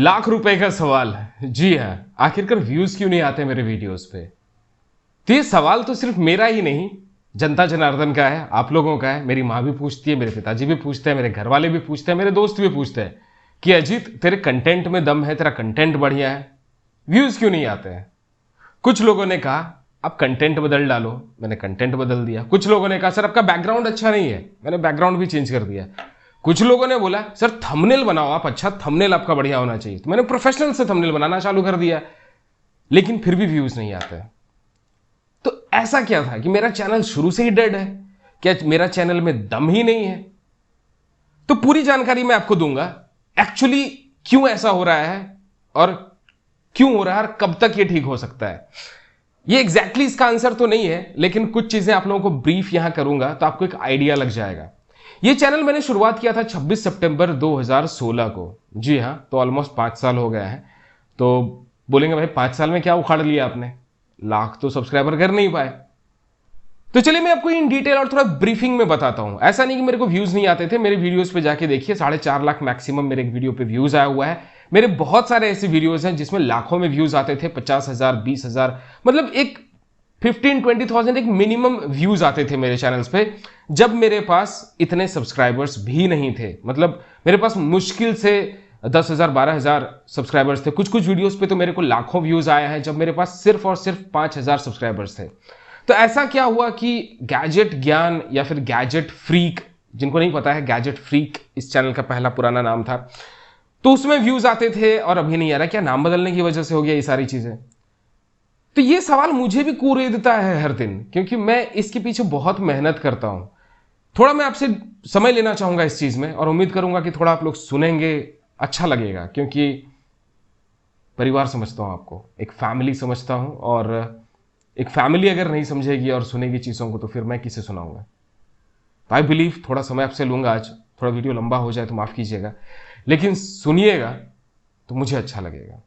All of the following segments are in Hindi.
लाख रुपए का सवाल। जी हाँ, आखिरकार व्यूज क्यों नहीं आते मेरे वीडियोस पे? तो ये सवाल तो सिर्फ मेरा ही नहीं, जनता जनार्दन का है, आप लोगों का है। मेरी माँ भी पूछती है, मेरे पिताजी भी पूछते हैं, मेरे घर वाले भी पूछते हैं, मेरे दोस्त भी पूछते हैं कि अजीत तेरे कंटेंट में दम है, तेरा कंटेंट बढ़िया है, व्यूज क्यों नहीं आते हैं? कुछ लोगों ने कहा आप कंटेंट बदल डालो, मैंने कंटेंट बदल दिया। कुछ लोगों ने कहा सर आपका बैकग्राउंड अच्छा नहीं है, मैंने बैकग्राउंड भी चेंज कर दिया। कुछ लोगों ने बोला सर थंबनेल बनाओ आप, अच्छा थंबनेल आपका बढ़िया होना चाहिए, तो मैंने प्रोफेशनल से थंबनेल बनाना चालू कर दिया, लेकिन फिर भी व्यूज नहीं आते। तो ऐसा क्या था कि मेरा चैनल शुरू से ही डेड है? क्या मेरा चैनल में दम ही नहीं है? तो पूरी जानकारी मैं आपको दूंगा एक्चुअली क्यों ऐसा हो रहा है और क्यों हो रहा है और कब तक ये ठीक हो सकता है। ये एग्जैक्टली इसका आंसर तो नहीं है, लेकिन कुछ चीजें आप लोगों को ब्रीफ यहां करूंगा तो आपको एक आइडिया लग जाएगा। ये चैनल मैंने शुरुआत किया था 26 सितंबर 2016 को। जी हाँ, तो ऑलमोस्ट 5 साल हो गए हैं। तो बोलेंगे भाई 5 साल में क्या उखाड़ लिया आपने, लाख तो सब्सक्राइबर कर नहीं पाए। तो चलिए मैं आपको इन डिटेल और थोड़ा ब्रीफिंग में बताता हूं। ऐसा नहीं कि मेरे को व्यूज नहीं आते थे, मेरे वीडियोस पे जाके देखिए 4.5 लाख मैक्सिमम मेरे एक वीडियो पे व्यूज आया हुआ है। मेरे बहुत सारे ऐसे वीडियोस हैं जिसमें लाखों में व्यूज आते थे, 50,000 20,000, मतलब एक 15-20,000 एक मिनिमम व्यूज आते थे मेरे चैनल्स पे, जब मेरे पास इतने सब्सक्राइबर्स भी नहीं थे। मतलब मेरे पास मुश्किल से 10,000 12,000 सब्सक्राइबर्स थे। कुछ कुछ वीडियोस पे तो मेरे को लाखों व्यूज आए हैं जब मेरे पास सिर्फ और सिर्फ 5,000 सब्सक्राइबर्स थे। तो ऐसा क्या हुआ कि गैजेट ज्ञान या फिर गैजेट फ्रीक, जिनको नहीं पता है गैजेट फ्रीक इस चैनल का पहला पुराना नाम था, तो उसमें व्यूज आते थे और अभी नहीं आ रहा। क्या नाम बदलने की वजह से हो गया ये सारी चीजें? तो ये सवाल मुझे भी कुरेदता है हर दिन, क्योंकि मैं इसके पीछे बहुत मेहनत करता हूं। थोड़ा मैं आपसे समय लेना चाहूंगा इस चीज में और उम्मीद करूंगा कि थोड़ा आप लोग सुनेंगे, अच्छा लगेगा, क्योंकि परिवार समझता हूं आपको, एक फैमिली समझता हूं, और एक फैमिली अगर नहीं समझेगी और सुनेगी चीजों को तो फिर मैं किसे सुनाऊंगा। तो आई बिलीव थोड़ा समय आपसे लूंगा आज, थोड़ा वीडियो लंबा हो जाए तो माफ कीजिएगा, लेकिन सुनिएगा तो मुझे अच्छा लगेगा।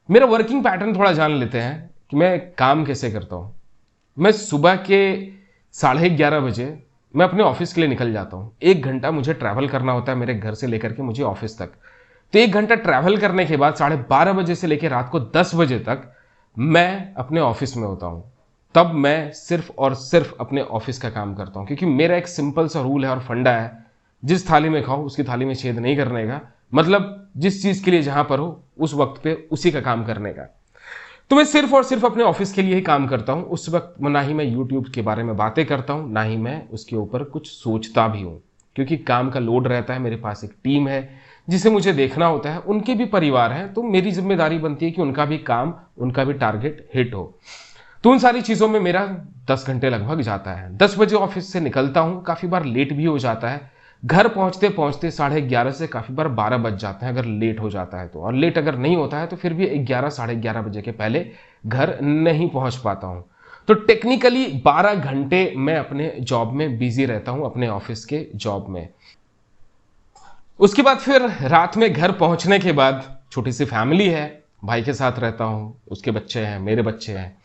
मेरा वर्किंग पैटर्न थोड़ा जान लेते हैं कि मैं काम कैसे करता हूं। मैं सुबह के 11:30 बजे मैं अपने ऑफिस के लिए निकल जाता हूं। 1 घंटा मुझे ट्रैवल करना होता है मेरे घर से लेकर के मुझे ऑफिस तक। तो 1 घंटा ट्रैवल करने के बाद 12:30 बजे से लेकर रात को 10 बजे तक मैं अपने ऑफिस में होता हूं। तब मैं सिर्फ और सिर्फ अपने ऑफिस का काम करता हूं, क्योंकि मेरा एक सिंपल सा रूल है और फंडा है, जिस थाली में खाओ उसकी थाली में छेद नहीं करने का। मतलब जिस चीज के लिए जहां पर हो उस वक्त पे उसी का काम करने का। तो मैं सिर्फ और सिर्फ अपने ऑफिस के लिए ही काम करता हूं। उस वक्त ना ही मैं यूट्यूब के बारे में बातें करता हूं, ना ही मैं उसके ऊपर कुछ सोचता भी हूं, क्योंकि काम का लोड रहता है। मेरे पास एक टीम है जिसे मुझे देखना होता है, उनके भी परिवार है, तो मेरी जिम्मेदारी बनती है कि उनका भी काम, उनका भी टारगेट हिट हो। तो उन सारी चीजों में मेरा 10 घंटे लगभग जाता है। 10 बजे ऑफिस से निकलता हूं, काफी बार लेट भी हो जाता है। घर पहुंचते पहुंचते 11:30 से काफी बार 12 बज जाते हैं अगर लेट हो जाता है तो, और लेट अगर नहीं होता है तो फिर भी 11 11:30 बजे के पहले घर नहीं पहुंच पाता हूं। तो टेक्निकली 12 घंटे मैं अपने जॉब में बिजी रहता हूं, अपने ऑफिस के जॉब में। उसके बाद फिर रात में घर पहुंचने के बाद छोटी सी फैमिली है, भाई के साथ रहता हूं, उसके बच्चे हैं, मेरे बच्चे हैं,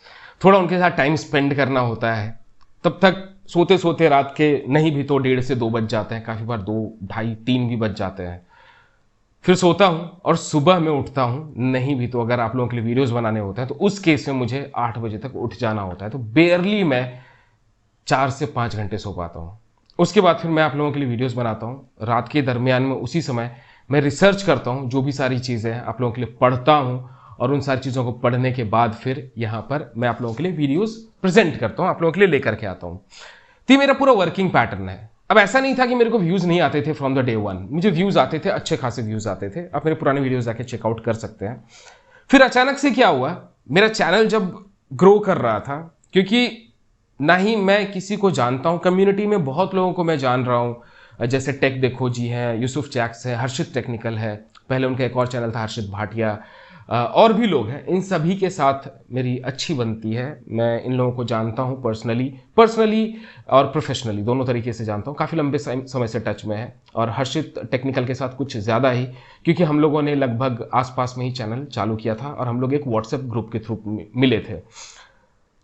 थोड़ा उनके साथ टाइम स्पेंड करना होता है। तब तक सोते सोते रात के नहीं भी तो 1:30 से 2 बज जाते हैं, काफी बार 2 ढाई 3 भी बज जाते हैं। फिर सोता हूं और सुबह में उठता हूं, नहीं भी तो अगर आप लोगों के लिए वीडियोस बनाने होते हैं तो उस केस में मुझे 8 बजे तक उठ जाना होता है। तो बेयरली मैं 4 से 5 घंटे सो पाता हूं। उसके बाद फिर मैं आप लोगों के लिए वीडियोस बनाता हूं। रात के दरमियान में उसी समय मैं रिसर्च करता हूं, जो भी सारी चीजें हैं आप लोगों के लिए पढ़ता हूं, और उन सारी चीजों को पढ़ने के बाद फिर यहां पर मैं आप लोगों के लिए वीडियोस प्रेजेंट करता हूं, आप लोगों के लिए लेकर के आता हूं। तो मेरा पूरा वर्किंग पैटर्न है। अब ऐसा नहीं था कि मेरे को व्यूज नहीं आते थे फ्रॉम द डे वन, मुझे व्यूज आते थे, अच्छे खासे व्यूज आते थे। आप मेरे पुराने वीडियोस जाके चेकआउट कर सकते हैं। फिर अचानक से क्या हुआ, मेरा चैनल जब ग्रो कर रहा था, क्योंकि ना ही मैं किसी को जानता हूं, कम्युनिटी में बहुत लोगों को मैं जान रहा हूं, जैसे टेक देखो जी हैं, यूसुफ चैक्स है, हर्षित टेक्निकल है, पहले उनका एक और चैनल था हर्षित भाटिया, और भी लोग हैं। इन सभी के साथ मेरी अच्छी बनती है। मैं इन लोगों को जानता हूं पर्सनली और प्रोफेशनली, दोनों तरीके से जानता हूं। काफ़ी लंबे समय से टच में है, और हर्षित टेक्निकल के साथ कुछ ज़्यादा ही, क्योंकि हम लोगों ने लगभग आसपास में ही चैनल चालू किया था और हम लोग एक व्हाट्सएप ग्रुप के थ्रू मिले थे।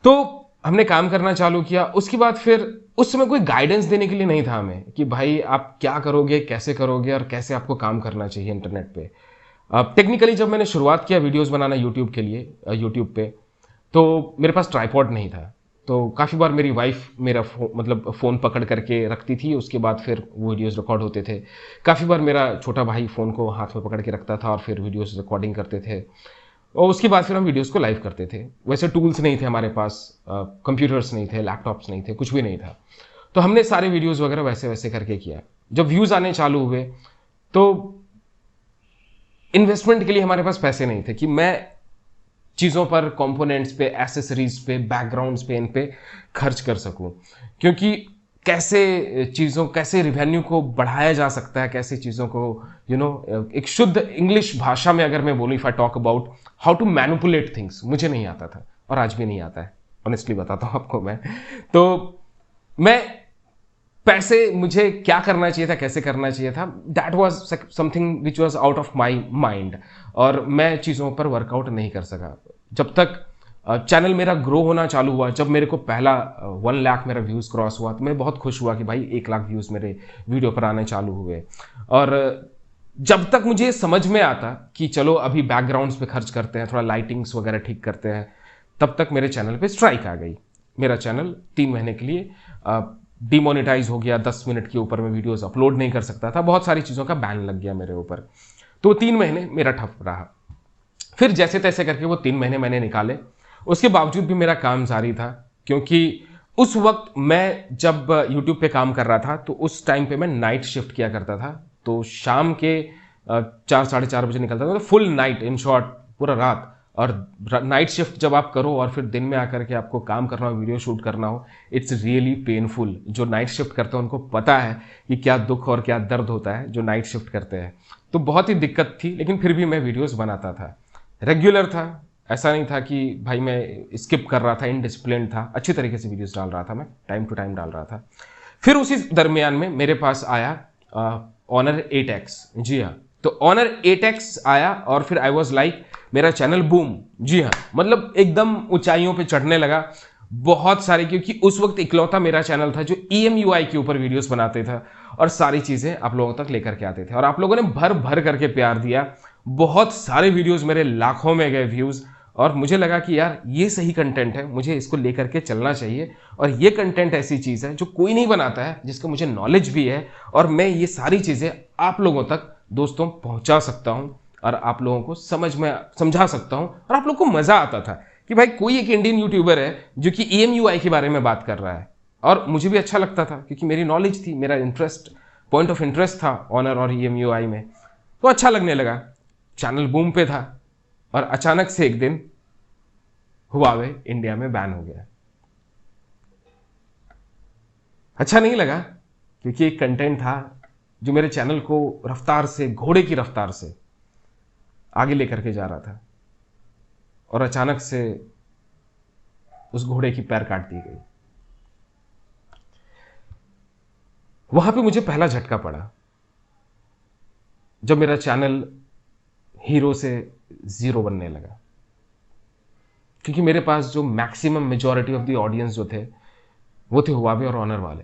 तो हमने काम करना चालू किया। उसके बाद फिर उस समय कोई गाइडेंस देने के लिए नहीं था हमें कि भाई आप क्या करोगे, कैसे करोगे और कैसे आपको काम करना चाहिए इंटरनेट पे। टेक्निकली जब मैंने शुरुआत किया वीडियोस बनाना यूट्यूब के लिए, यूट्यूब पे, तो मेरे पास ट्राइपॉड नहीं था। तो काफ़ी बार मेरी वाइफ मेरा मतलब फ़ोन पकड़ करके रखती थी, उसके बाद फिर वो वीडियोस रिकॉर्ड होते थे। काफ़ी बार मेरा छोटा भाई फ़ोन को हाथ में पकड़ के रखता था और फिर वीडियोस रिकॉर्डिंग करते थे, और उसके बाद फिर हम वीडियोस को लाइव करते थे। वैसे टूल्स नहीं थे हमारे पास, कंप्यूटर्स नहीं थे, लैपटॉप्स नहीं थे, कुछ भी नहीं था। तो हमने सारे वीडियोस वगैरह वैसे वैसे करके किया। जब व्यूज़ आने चालू हुए तो इन्वेस्टमेंट के लिए हमारे पास पैसे नहीं थे कि मैं चीज़ों पर, कंपोनेंट्स पे, एसेसरीज पे, बैकग्राउंड्स पे, इन पे खर्च कर सकूं। क्योंकि कैसे रिवेन्यू को बढ़ाया जा सकता है, कैसे चीज़ों को एक शुद्ध इंग्लिश भाषा में अगर मैं बोलूँ, if I talk about how to manipulate things, मुझे नहीं आता था और आज भी नहीं आता है, ऑनेस्टली बताता हूँ आपको मैं। तो मैं पैसे, मुझे क्या करना चाहिए था, कैसे करना चाहिए था, that was something which was out of my mind, और मैं चीज़ों पर वर्कआउट नहीं कर सका। जब तक चैनल मेरा ग्रो होना चालू हुआ, जब मेरे को पहला 1 लाख मेरा व्यूज़ क्रॉस हुआ, तो मैं बहुत खुश हुआ कि भाई 1 लाख व्यूज़ मेरे वीडियो पर आने चालू हुए। और जब तक मुझे समझ में आता कि चलो अभी बैकग्राउंड्स पे खर्च करते हैं, थोड़ा लाइटिंग्स वगैरह ठीक करते हैं, तब तक मेरे चैनल पे स्ट्राइक आ गई। मेरा चैनल 3 महीने के लिए डिमोनेटाइज हो गया, 10 मिनट के ऊपर मैं वीडियोस अपलोड नहीं कर सकता था, बहुत सारी चीज़ों का बैन लग गया मेरे ऊपर। तो 3 महीने मेरा ठप रहा। फिर जैसे तैसे करके वो 3 महीने मैंने निकाले, उसके बावजूद भी मेरा काम जारी था, क्योंकि उस वक्त मैं जब यूट्यूब पे काम कर रहा था तो उस टाइम पे मैं नाइट शिफ्ट किया करता था। तो शाम के 4 साढ़े 4 बजे निकलता था, तो फुल नाइट, इन शॉर्ट पूरा रात। और नाइट शिफ्ट जब आप करो और फिर दिन में आकर के आपको काम करना हो, वीडियो शूट करना हो, इट्स रियली पेनफुल। जो नाइट शिफ्ट करते हैं उनको पता है कि क्या दुख और क्या दर्द होता है जो नाइट शिफ्ट करते हैं। तो बहुत ही दिक्कत थी, लेकिन फिर भी मैं वीडियोस बनाता था, रेगुलर था। ऐसा नहीं था कि भाई मैं स्किप कर रहा था, इनडिसिप्लिन था, अच्छी तरीके से वीडियोस डाल रहा था, मैं टाइम टू टाइम डाल रहा था। फिर उसी दरमियान में मेरे पास आया ऑनर 8X। जी हाँ, तो ऑनर 8X आया और फिर आई वॉज लाइक, मेरा चैनल बूम। जी हाँ, मतलब एकदम ऊंचाइयों पे चढ़ने लगा बहुत सारे, क्योंकि उस वक्त इकलौता मेरा चैनल था जो EMUI के ऊपर वीडियोस बनाते था और सारी चीजें आप लोगों तक लेकर के आते थे, और आप लोगों ने भर भर करके प्यार दिया। बहुत सारे वीडियोस मेरे लाखों में गए व्यूज, और मुझे लगा कि यार ये सही कंटेंट है, मुझे इसको लेकर के चलना चाहिए। और ये कंटेंट ऐसी चीज है जो कोई नहीं बनाता है, जिसका मुझे नॉलेज भी है, और मैं ये सारी चीजें आप लोगों तक दोस्तों पहुंचा सकता हूं, और आप लोगों को समझा सकता हूं, और आप लोगों को मजा आता था कि भाई कोई एक इंडियन यूट्यूबर है जो कि EMUI के बारे में बात कर रहा है। और मुझे भी अच्छा लगता था, क्योंकि मेरी नॉलेज थी, मेरा इंटरेस्ट, पॉइंट ऑफ इंटरेस्ट था ऑनर और EMUI में, तो अच्छा लगने लगा। चैनल बूम पे था, और अचानक से एक दिन हुआवे इंडिया में बैन हो गया। अच्छा नहीं लगा, क्योंकि एक कंटेंट था जो मेरे चैनल को रफ्तार से, घोड़े की रफ्तार से आगे लेकर के जा रहा था, और अचानक से उस घोड़े की पैर काट दी गई। वहां पे मुझे पहला झटका पड़ा, जब मेरा चैनल हीरो से जीरो बनने लगा। क्योंकि मेरे पास जो maximum majority of the audience जो थे, वो थे हुआवे और ऑनर वाले।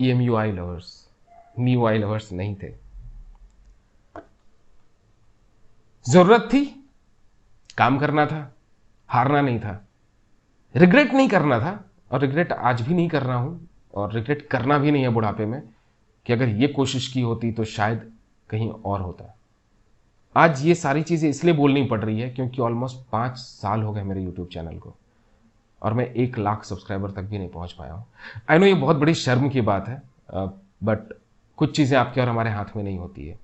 EMUI लवर्स, MIUI लवर्स नहीं थे। जरूरत थी, काम करना था, हारना नहीं था, रिग्रेट नहीं करना था, और रिग्रेट आज भी नहीं कर रहा हूं, और रिग्रेट करना भी नहीं है बुढ़ापे में, कि अगर ये कोशिश की होती तो शायद कहीं और होता। आज ये सारी चीजें इसलिए बोलनी पड़ रही है क्योंकि ऑलमोस्ट 5 साल हो गए मेरे यूट्यूब चैनल को, और मैं 1 लाख सब्सक्राइबर तक भी नहीं पहुंच पाया हूं। आई नो ये बहुत बड़ी शर्म की बात है, बट कुछ चीजें आपके और हमारे हाथ में नहीं होती है।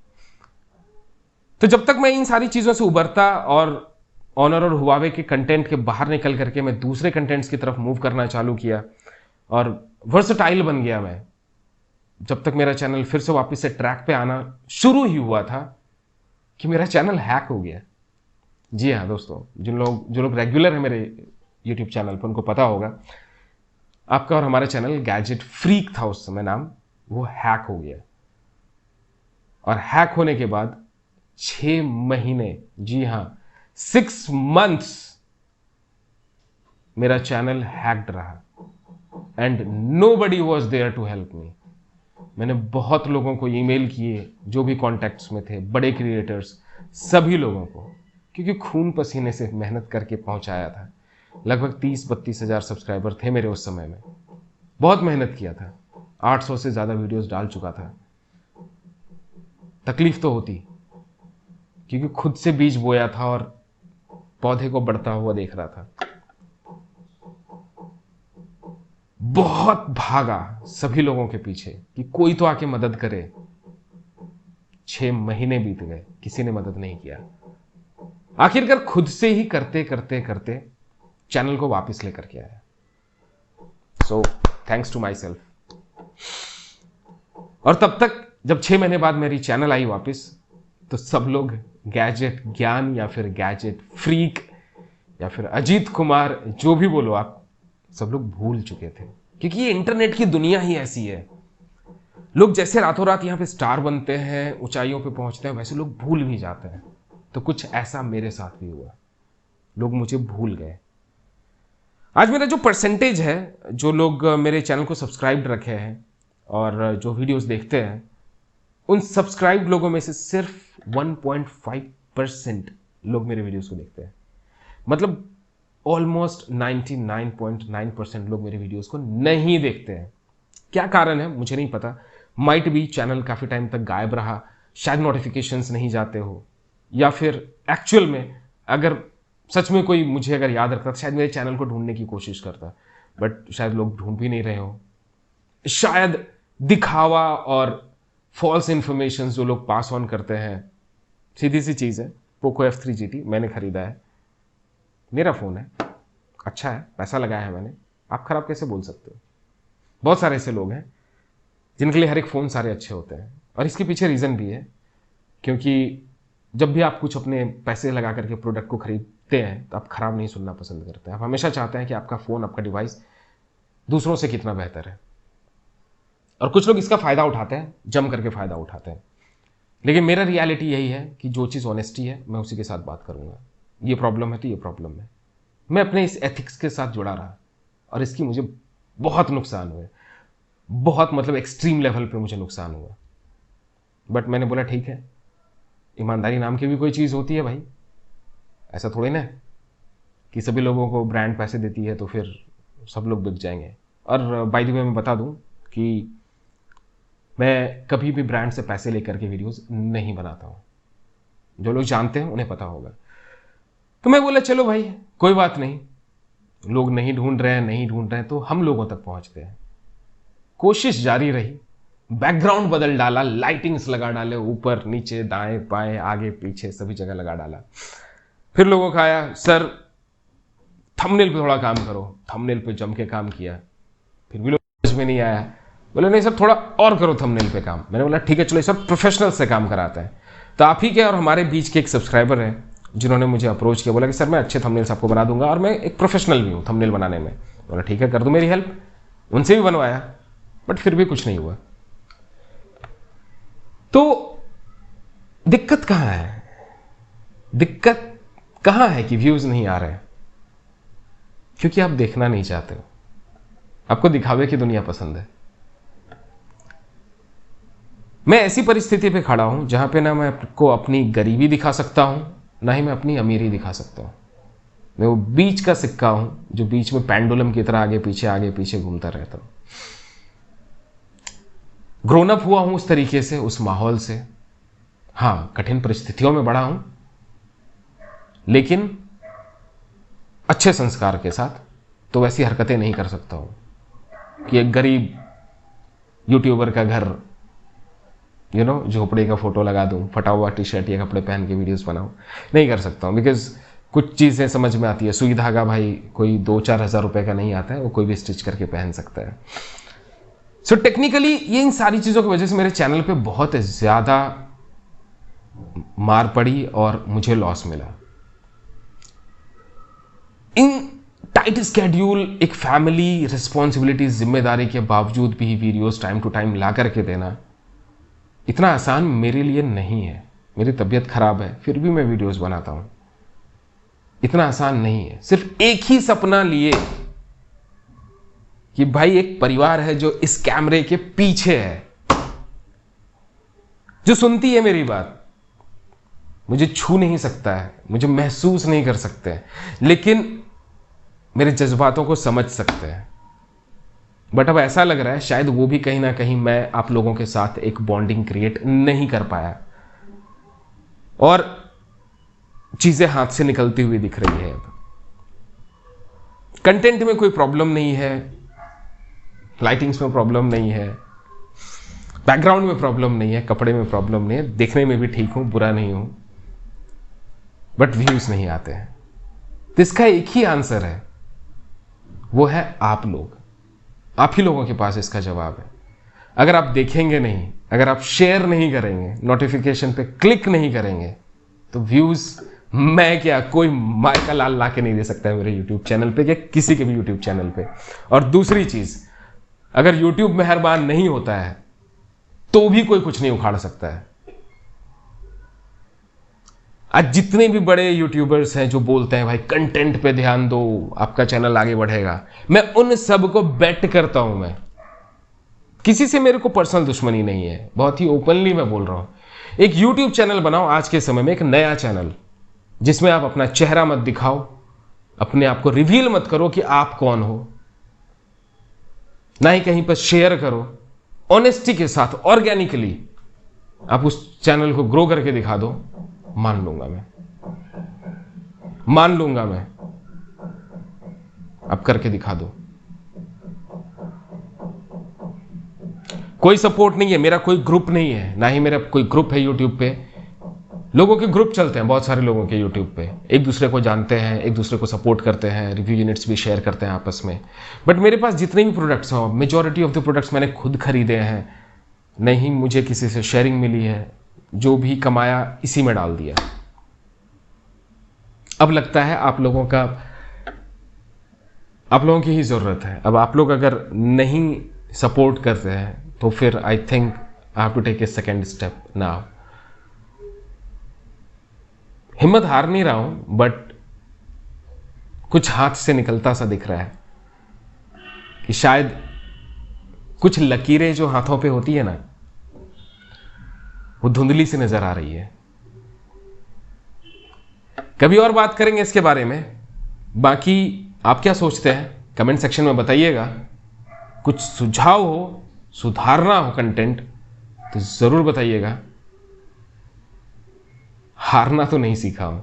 तो जब तक मैं इन सारी चीजों से उबरता और ऑनर और हुआवे के कंटेंट के बाहर निकल करके मैं दूसरे कंटेंट्स की तरफ मूव करना चालू किया, और वर्सटाइल बन गया मैं, जब तक मेरा चैनल फिर से वापस से ट्रैक पे आना शुरू ही हुआ था, कि मेरा चैनल हैक हो गया। जी हाँ दोस्तों, जो लोग रेगुलर है मेरे यूट्यूब चैनल पर, उनको पता होगा, आपका और हमारा चैनल गैजेट फ्रीक था उस समय नाम, वो हैक हो गया। और हैक होने के बाद 6 महीने, जी हाँ 6 मंथ्स, मेरा चैनल हैक्ड रहा, and nobody was there to help me. मैंने बहुत लोगों को ईमेल किए, जो भी कॉन्टैक्ट्स में थे, बड़े क्रिएटर्स, सभी लोगों को, क्योंकि खून पसीने से मेहनत करके पहुंचाया था। लगभग 30-32 हज़ार सब्सक्राइबर थे मेरे उस समय में। बहुत मेहनत किया था, 800 से ज़्यादा वीडियोस डाल चुका था। तकलीफ तो होती, क्योंकि खुद से बीज बोया था और पौधे को बढ़ता हुआ देख रहा था। बहुत भागा सभी लोगों के पीछे कि कोई तो आके मदद करे। 6 महीने बीत गए, किसी ने मदद नहीं किया। आखिरकार खुद से ही करते करते करते चैनल को वापस लेकर के आया। So thanks to myself. और तब तक जब 6 महीने बाद मेरी चैनल आई वापस, तो सब लोग गैजेट ज्ञान या फिर गैजेट फ्रीक या फिर अजीत कुमार, जो भी बोलो आप, सब लोग भूल चुके थे। क्योंकि ये इंटरनेट की दुनिया ही ऐसी है। लोग जैसे रातों रात यहां पे स्टार बनते हैं, ऊंचाइयों पे पहुंचते हैं, वैसे लोग भूल भी जाते हैं। तो कुछ ऐसा मेरे साथ भी हुआ, लोग मुझे भूल गए। आज मेरा जो परसेंटेज है, जो लोग मेरे चैनल को सब्सक्राइब रखे हैं और जो वीडियोस देखते हैं, उन सब्सक्राइब लोगों में से सिर्फ 1.5% लोग मेरे वीडियोस को देखते हैं। मतलब ऑलमोस्ट 99.9% लोग मेरे वीडियोस को नहीं देखते हैं। क्या कारण है मुझे नहीं पता। माइट भी चैनल काफ़ी टाइम तक गायब रहा, शायद नोटिफिकेशंस नहीं जाते हो, या फिर एक्चुअल में अगर सच में कोई मुझे अगर याद रखता तो शायद मेरे चैनल को ढूंढने की कोशिश करता, बट शायद लोग ढूंढ भी नहीं रहे हो। शायद दिखावा और फॉल्स इंफॉर्मेशन जो लोग पास ऑन करते हैं। सीधी सी चीज़ है, पोको F3 GT मैंने खरीदा है, मेरा फ़ोन है, अच्छा है, पैसा लगाया है मैंने, आप खराब कैसे बोल सकते हो। बहुत सारे ऐसे लोग हैं जिनके लिए हर एक फ़ोन सारे अच्छे होते हैं, और इसके पीछे रीज़न भी है, क्योंकि जब भी आप कुछ अपने पैसे लगा करके प्रोडक्ट को खरीदते हैं तो आप खराब नहीं सुनना पसंद करते हैं। आप हमेशा चाहते हैं कि आपका फ़ोन, आपका डिवाइस दूसरों से कितना बेहतर है। और कुछ लोग इसका फ़ायदा उठाते हैं, जम करके फ़ायदा उठाते हैं। लेकिन मेरा रियलिटी यही है कि जो चीज़ ऑनेस्टी है मैं उसी के साथ बात करूँगा। ये प्रॉब्लम है तो ये प्रॉब्लम है। मैं अपने इस एथिक्स के साथ जुड़ा रहा और इसकी मुझे बहुत नुकसान हुए, बहुत मतलब एक्सट्रीम लेवल पे मुझे नुकसान हुआ। बट मैंने बोला ठीक है, ईमानदारी नाम की भी कोई चीज़ होती है भाई। ऐसा थोड़ी ना कि सभी लोगों को ब्रांड पैसे देती है तो फिर सब लोग बिक जाएंगे। और बाय द वे मैं बता दूं कि मैं कभी भी ब्रांड से पैसे लेकर के वीडियोस नहीं बनाता हूँ। जो लोग जानते हैं उन्हें पता होगा। तो मैं बोला चलो भाई कोई बात नहीं, लोग नहीं ढूंढ रहे हैं तो हम लोगों तक पहुंचते हैं। कोशिश जारी रही, बैकग्राउंड बदल डाला, लाइटिंग्स लगा डाले, ऊपर नीचे दाएं बाएं आगे पीछे सभी जगह लगा डाला। फिर लोगों का आया, सर थंबनेल पे थोड़ा काम करो। थंबनेल पे जम के काम किया, फिर भी लोग समझ में नहीं आया। बोले नहीं सर थोड़ा और करो थंबनेल पे काम। मैंने बोला ठीक है चलो सर प्रोफेशनल से काम कराते हैं। तो आप ही के और हमारे बीच के एक सब्सक्राइबर हैं जिन्होंने मुझे अप्रोच किया, बोला कि सर मैं अच्छे थंबनेल्स आपको बना दूंगा और मैं एक प्रोफेशनल भी हूँ थंबनेल बनाने में। बोला ठीक है कर दो मेरी हेल्प। उनसे भी बनवाया, बट फिर भी कुछ नहीं हुआ। तो दिक्कत कहां है? दिक्कत कहां है कि व्यूज नहीं आ रहे? क्योंकि आप देखना नहीं चाहते हो, आपको दिखावे की दुनिया पसंद है। मैं ऐसी परिस्थिति पे खड़ा हूं जहां पे ना मैं आपको अपनी गरीबी दिखा सकता हूं, ना ही मैं अपनी अमीरी दिखा सकता हूं। मैं वो बीच का सिक्का हूं जो बीच में पेंडुलम की तरह आगे पीछे घूमता रहता हूं। ग्रोन अप हुआ हूं उस तरीके से, उस माहौल से। हाँ, कठिन परिस्थितियों में बड़ा हूं, लेकिन अच्छे संस्कार के साथ। तो वैसी हरकतें नहीं कर सकता हूं कि एक गरीब यूट्यूबर का घर झोपड़े का फोटो लगा दूं, फटा हुआ टी शर्ट या कपड़े पहन के वीडियोस बनाऊं। नहीं कर सकता हूं, बिकॉज कुछ चीज़ें समझ में आती है। सुई धागा भाई कोई 2-4 हज़ार रुपए का नहीं आता है, वो कोई भी स्टिच करके पहन सकता है। सो टेक्निकली ये इन सारी चीज़ों की वजह से मेरे चैनल पे बहुत ज़्यादा मार पड़ी और मुझे लॉस मिला। इन टाइट स्केड्यूल, एक फैमिली रिस्पॉन्सिबिलिटी, जिम्मेदारी के बावजूद भी वीडियोस टाइम टू टाइम ला करके देना इतना आसान मेरे लिए नहीं है। मेरी तबीयत खराब है फिर भी मैं वीडियोस बनाता हूं। इतना आसान नहीं है। सिर्फ एक ही सपना लिए कि भाई एक परिवार है जो इस कैमरे के पीछे है, जो सुनती है मेरी बात, मुझे छू नहीं सकता है, मुझे महसूस नहीं कर सकते हैं, लेकिन मेरे जज्बातों को समझ सकते हैं। बट अब ऐसा लग रहा है शायद वो भी कहीं ना कहीं मैं आप लोगों के साथ एक बॉन्डिंग क्रिएट नहीं कर पाया और चीजें हाथ से निकलती हुई दिख रही है। अब कंटेंट में कोई प्रॉब्लम नहीं है, लाइटिंग्स में प्रॉब्लम नहीं है, बैकग्राउंड में प्रॉब्लम नहीं है, कपड़े में प्रॉब्लम नहीं है, देखने में भी ठीक हूं, बुरा नहीं हूं, बट व्यूज नहीं आते हैं। तो इसका एक ही आंसर है, वो है आप लोग। आप ही लोगों के पास इसका जवाब है। अगर आप देखेंगे नहीं, अगर आप शेयर नहीं करेंगे, नोटिफिकेशन पे क्लिक नहीं करेंगे, तो व्यूज मैं क्या, कोई मायका लाल ला के नहीं दे सकता है मेरे यूट्यूब चैनल पे या किसी के भी यूट्यूब चैनल पे। और दूसरी चीज, अगर यूट्यूब मेहरबान नहीं होता है तो भी कोई कुछ नहीं उखाड़ सकता है। आज जितने भी बड़े यूट्यूबर्स हैं जो बोलते हैं भाई कंटेंट पे ध्यान दो, आपका चैनल आगे बढ़ेगा, मैं उन सब को बेट करता हूं। मैं किसी से मेरे को पर्सनल दुश्मनी नहीं है, बहुत ही ओपनली मैं बोल रहा हूं। एक यूट्यूब चैनल बनाओ आज के समय में, एक नया चैनल जिसमें आप अपना चेहरा मत दिखाओ, अपने आप को रिवील मत करो कि आप कौन हो, ना ही कहीं पर शेयर करो। ऑनेस्टी के साथ, ऑर्गेनिकली आप उस चैनल को ग्रो करके दिखा दो, मान लूंगा मैं, मान लूंगा मैं। अब करके दिखा दो। कोई सपोर्ट नहीं है, मेरा कोई ग्रुप नहीं है, ना ही मेरा कोई ग्रुप है यूट्यूब पे। लोगों के ग्रुप चलते हैं, बहुत सारे लोगों के यूट्यूब पे, एक दूसरे को जानते हैं, एक दूसरे को सपोर्ट करते हैं, रिव्यू यूनिट्स भी शेयर करते हैं आपस में। बट मेरे पास जितने भी प्रोडक्ट्स हो, मेजॉरिटी ऑफ द प्रोडक्ट्स मैंने खुद खरीदे हैं, नहीं मुझे किसी से शेयरिंग मिली है, जो भी कमाया इसी में डाल दिया। अब लगता है आप लोगों की ही जरूरत है। अब आप लोग अगर नहीं सपोर्ट करते हैं तो फिर I think I have to take a second step now. हिम्मत हार नहीं रहा हूं, बट कुछ हाथ से निकलता सा दिख रहा है कि शायद कुछ लकीरें जो हाथों पे होती है ना, वो धुंधली सी नजर आ रही है। कभी और बात करेंगे इसके बारे में। बाकी आप क्या सोचते हैं कमेंट सेक्शन में बताइएगा। कुछ सुझाव हो, सुधारना हो कंटेंट, तो जरूर बताइएगा। हारना तो नहीं सीखा हूं।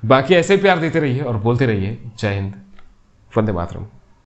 बाकी ऐसे प्यार देते रहिए और बोलते रहिए। जय हिंद, वंदे मातरम।